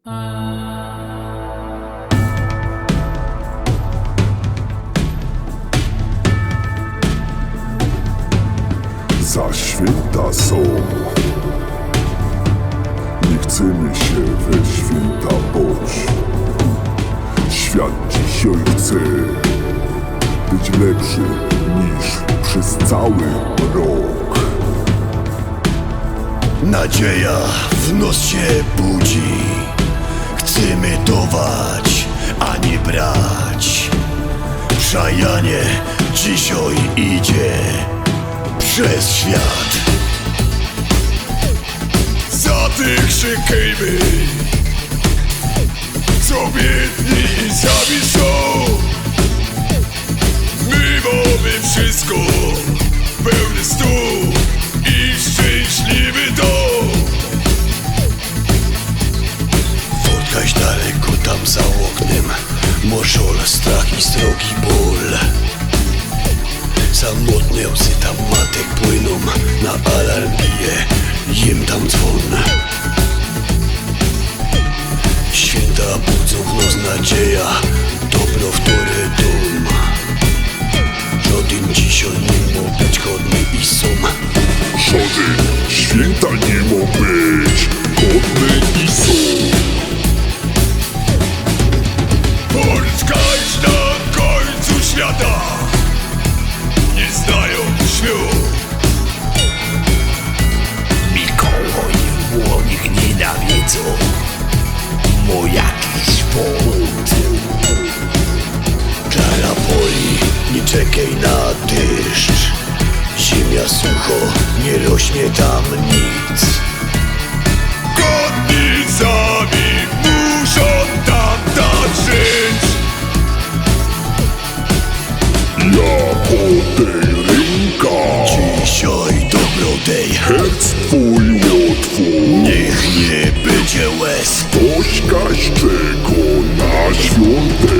Za święta są. Nie chcemy się we święta boć. Świat dzisiaj chce być lepszy niż przez cały rok. Nadzieja w nos się budzi. Chcemy dawać, a nie brać. Przajanie dzisiaj idzie przez świat. Za tych krzykajmy, co biedni i sami są. My mamy wszystko, pełny stół i szczęśliwy dom. Fotkaś daleko tam za oknem, moszol, strach i srogi ból. Samotne łzy tam matek płyną, na alarm bije im tam dzwon. Święta budzą w nos nadzieja, dobro wtóry dum. Żaden dzisiaj nie mógł być godny i sum. Żaden święta nie mógł być godny i są. Polska jest na końcu świata, nie znają ślub. Mikołaj i Młonik nienawidzą mu jakiś powód. Klara poli, nie czekaj na deszcz. Ziemia sucho, nie rośnie tam nic. Godnicami muszą tam dać żyć. Ja po tej rynka Dzisiaj dobrodej herc twój otwórz. niech nie będzie łez. Ktoś każdego na świątek